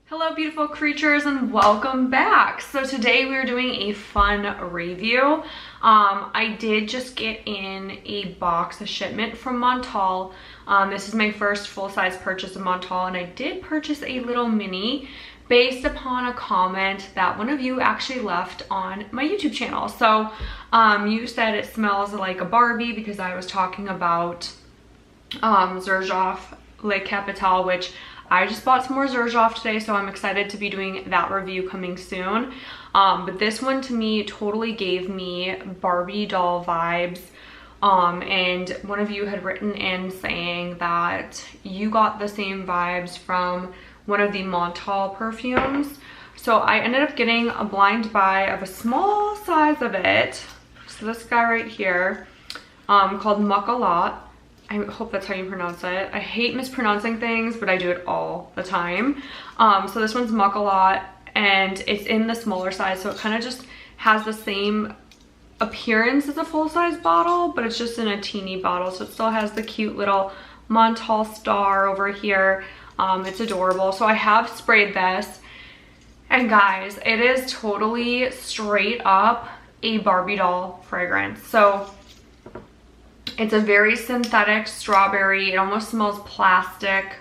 Hello beautiful creatures and welcome back. So today we are doing a fun review. I did just get in a box, a shipment from Montale. This is my first full-size purchase of Montale, and I did purchase a little mini based upon a comment that one of you actually left on my YouTube channel. So you said it smells like a Barbie because I was talking about Xerjoff Le Capital, which I just bought some more Xerjoff today, so I'm excited to be doing that review coming soon. But this one to me totally gave me Barbie doll vibes. And one of you had written in saying that you got the same vibes from one of the Montale perfumes. So I ended up getting a blind buy of a small size of it. So this guy right here, called Mukhallat. I hope that's how you pronounce it. I hate mispronouncing things, but I do it all the time. So this one's Mukhallat, and it's in the smaller size, so it kind of just has the same appearance as a full-size bottle, but it's just in a teeny bottle, so it still has the cute little Montale star over here. It's adorable. So I have sprayed this, and guys, it is totally straight up a Barbie doll fragrance. So it's a very synthetic strawberry. It almost smells plastic.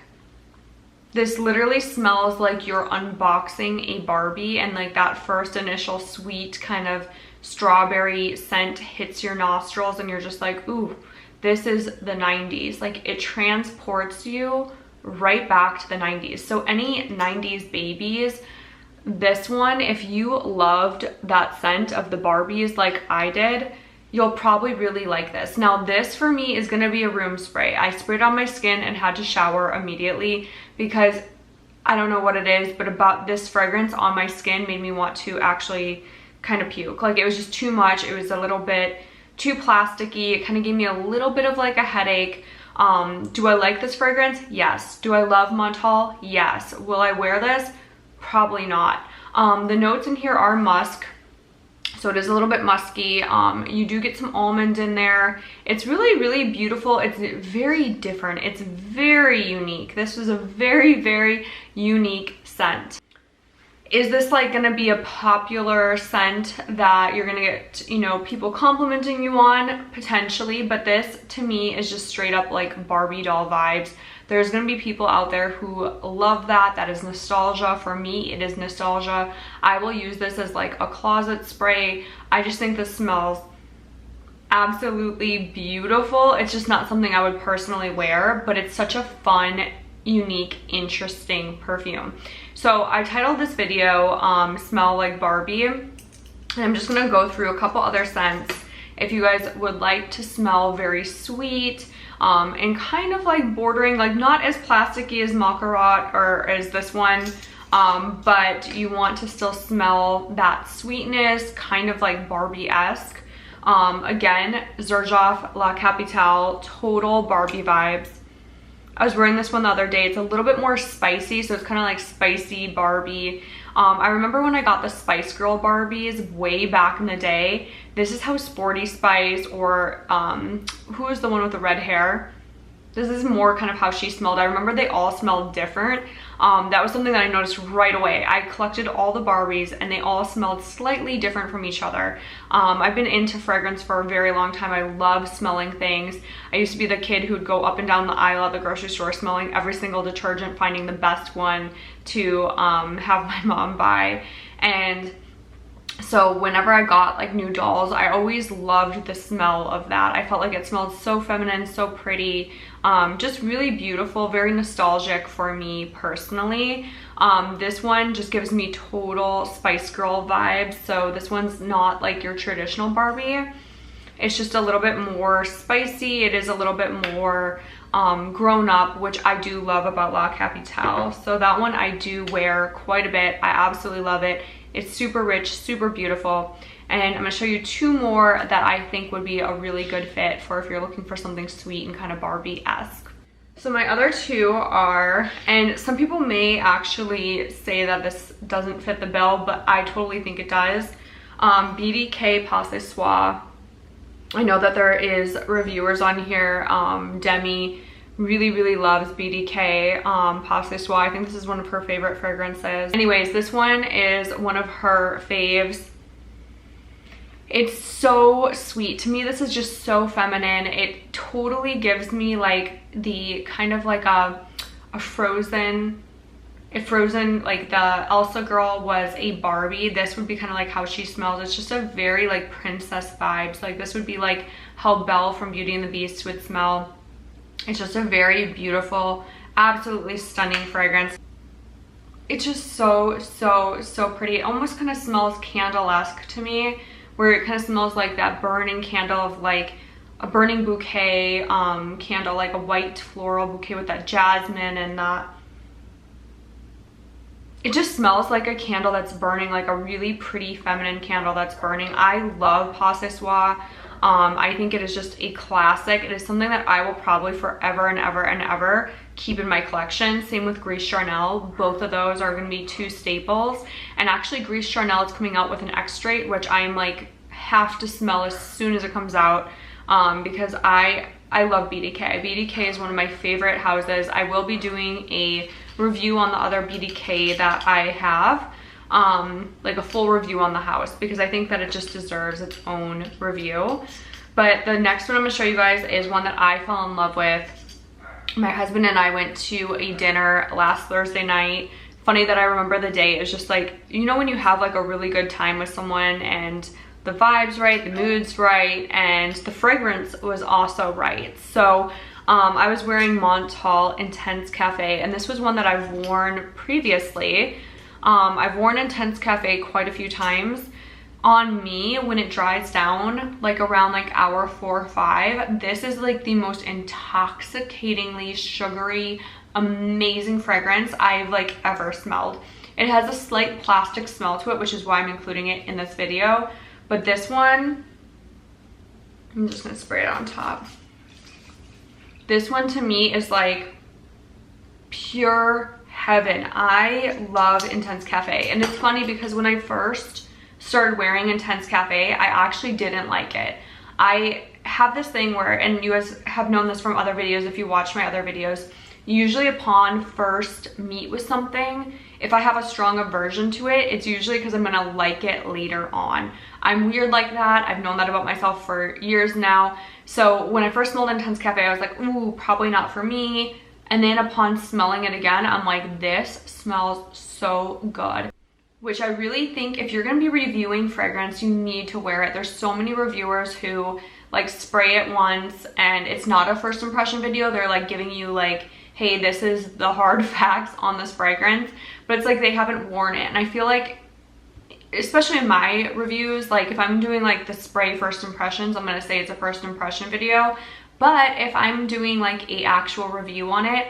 This literally smells like you're unboxing a Barbie, and like that first initial sweet kind of strawberry scent hits your nostrils and you're just like, ooh, this is the 90s. Like it transports you right back to the 90s. So any 90s babies, this one, if you loved that scent of the Barbies like I did, you'll probably really like this. Now this for me is gonna be a room spray. I sprayed on my skin and had to shower immediately because I don't know what it is, but about this fragrance on my skin made me want to actually kind of puke. Like it was just too much. It was a little bit too plasticky. It kind of gave me a little bit of like a headache. Do I like this fragrance? Yes. Do I love Montale? Yes. Will I wear this? Probably not. The notes in here are musk. So it is a little bit musky. You do get some almond in there. It's really, really beautiful. It's very different. It's very unique. This is a very, very unique scent. Is this like gonna be a popular scent that you're gonna get, you know, people complimenting you on? Potentially, but this to me is just straight up like Barbie doll vibes. There's gonna be people out there who love that. That is nostalgia. For me, it is nostalgia. I will use this as like a closet spray. I just think this smells absolutely beautiful. It's just not something I would personally wear, but it's such a fun, unique, interesting perfume. So I titled this video Smell Like Barbie, and I'm just gonna go through a couple other scents if you guys would like to smell very sweet, and kind of like bordering, like not as plasticky as Mukhallat or as this one, but you want to still smell that sweetness, kind of like Barbie-esque. Again, Xerjoff La Capitale, total Barbie vibes. I was wearing this one the other day. It's a little bit more spicy, so it's kind of like spicy Barbie. I remember when I got the Spice Girl Barbies way back in the day. This is how Sporty Spice, or who is the one with the red hair? This is more kind of how she smelled. I remember they all smelled different. That was something that I noticed right away. I collected all the Barbies and they all smelled slightly different from each other. I've been into fragrance for a very long time. I love smelling things. I used to be the kid who would go up and down the aisle at the grocery store smelling every single detergent, finding the best one to have my mom buy. And so whenever I got like new dolls, I always loved the smell of that. I felt like it smelled so feminine, so pretty, just really beautiful, very nostalgic for me personally. This one just gives me total Spice Girl vibes. So this one's not like your traditional Barbie. It's just a little bit more spicy. It is a little bit more grown up, which I do love about La Capitale. So that one I do wear quite a bit. I absolutely love it. It's super rich, super beautiful. And I'm gonna show you two more that I think would be a really good fit for if you're looking for something sweet and kind of Barbie-esque. So my other two are, and some people may actually say that this doesn't fit the bill, but I totally think it does. BDK Pas Ce Soir. I know that there is reviewers on here, Demi really loves BDK Pas de Soie. I think this is one of her favorite fragrances. Anyways, this one is one of her faves. It's so sweet. To me, this is just so feminine. It totally gives me like the kind of like a Frozen, like the Elsa girl was a Barbie. This would be kind of like how she smells. It's just a very like princess vibes. Like this would be like how Belle from Beauty and the Beast would smell. It's just a very beautiful, absolutely stunning fragrance. It's just so pretty. It almost kind of smells candle-esque to me, where it kind of smells like that burning candle of like a burning bouquet candle, like a white floral bouquet with that jasmine and that. It just smells like a candle that's burning, like a really pretty feminine candle that's burning. I love Pas de Soie. I think it is just a classic. It is something that I will probably forever and ever keep in my collection. Same with Gris Charnel. Both of those are going to be two staples. And actually Gris Charnel is coming out with an extrait, which I am like have to smell as soon as it comes out, because I love BDK. BDK is one of my favorite houses. I will be doing a review on the other BDK that I have, like a full review on the house, because I think that it just deserves its own review. But the next one I'm going to show you guys is one that I fell in love with. My husband and I went to a dinner last Thursday night. Funny that I remember the day. It's just like, you know, when you have like a really good time with someone and the vibe's right, the mood's right, and the fragrance was also right. So I was wearing Montale Intense Cafe, and this was one that I've worn previously. I've worn Intense Cafe quite a few times. On me, when it dries down, like around like hour 4 or 5, this is like the most intoxicatingly sugary, amazing fragrance I've like ever smelled. It has a slight plastic smell to it, which is why I'm including it in this video. But this one, I'm just gonna spray it on top. This one to me is like pure heaven. I love Intense Cafe. And it's funny because when I first started wearing Intense Cafe, I actually didn't like it. I have this thing where, and you guys have known this from other videos if you watch my other videos, usually upon first meet with something, if I have a strong aversion to it, it's usually because I'm gonna like it later on. I'm weird like that. I've known that about myself for years now. So when I first smelled Intense Cafe, I was like, ooh, probably not for me. And then upon smelling it again, I'm like, this smells so good. Which I really think if you're gonna be reviewing fragrance, you need to wear it. There's so many reviewers who like spray it once and it's not a first impression video. They're like giving you like, hey, this is the hard facts on this fragrance, but it's like they haven't worn it. And I feel like, especially in my reviews, like if I'm doing like the spray first impressions, I'm gonna say it's a first impression video. But if I'm doing like a actual review on it,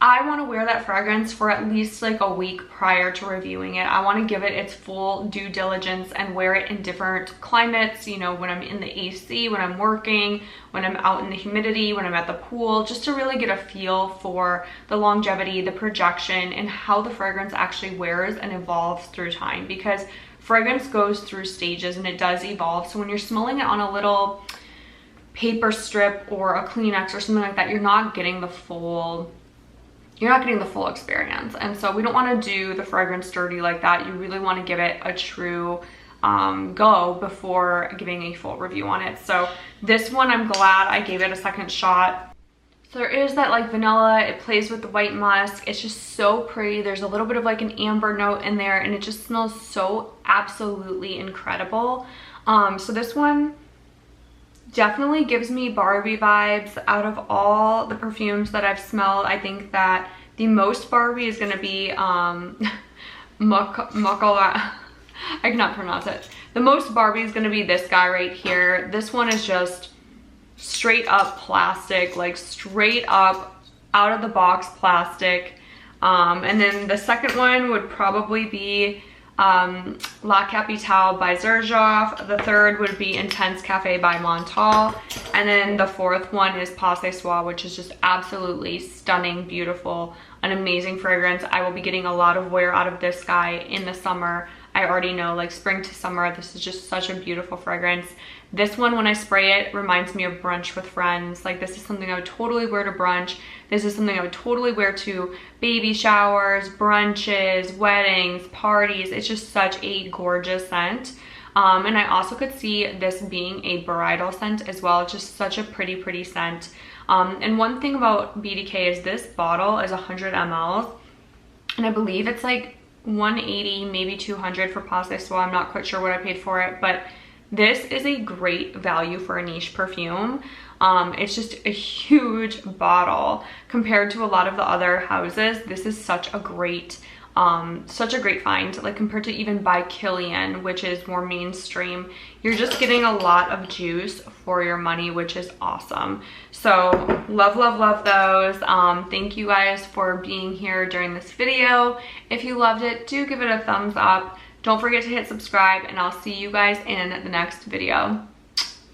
I want to wear that fragrance for at least like a week prior to reviewing it. I want to give it its full due diligence and wear it in different climates, you know, when I'm in the AC, when I'm working, when I'm out in the humidity, when I'm at the pool, just to really get a feel for the longevity, the projection, and how the fragrance actually wears and evolves through time, because fragrance goes through stages and it does evolve. So when you're smelling it on a little paper strip or a Kleenex or something like that, you're not getting the full experience. And so we don't want to do the fragrance dirty like that. You really want to give it a true go before giving a full review on it. So this one, I'm glad I gave it a second shot. So there is that like vanilla, it plays with the white musk. It's just so pretty. There's a little bit of like an amber note in there and it just smells so absolutely incredible. So this one definitely gives me Barbie vibes. Out of all the perfumes that I've smelled, I think that the most Barbie is going to be Mukhallat. I cannot pronounce it. The most Barbie is going to be this guy right here. This one is just straight up plastic, like straight up out of the box plastic. And then the second one would probably be La Capitale by Xerjoff. The third would be Intense Cafe by Montale. And then the fourth one is Pas de Soie, which is just absolutely stunning, beautiful, an amazing fragrance. I will be getting a lot of wear out of this guy in the summer. I I already know, like spring to summer, this is just such a beautiful fragrance. This one, when I spray it, reminds me of brunch with friends. Like this is something I would totally wear to brunch. This is something I would totally wear to baby showers, brunches, weddings, parties. It's just such a gorgeous scent. And I also could see this being a bridal scent as well. It's just such a pretty scent. And one thing about BDK is this bottle is 100 ml, and I believe it's like 180, maybe 200 for Pas de Soie. I'm not quite sure what I paid for it, but this is a great value for a niche perfume. It's just a huge bottle compared to a lot of the other houses. This is such a great find, like compared to even by Kilian, which is more mainstream. You're just getting a lot of juice for your money, which is awesome. So love those. Thank you guys for being here during this video. If you loved it, do give it a thumbs up. Don't forget to hit subscribe, and I'll see you guys in the next video.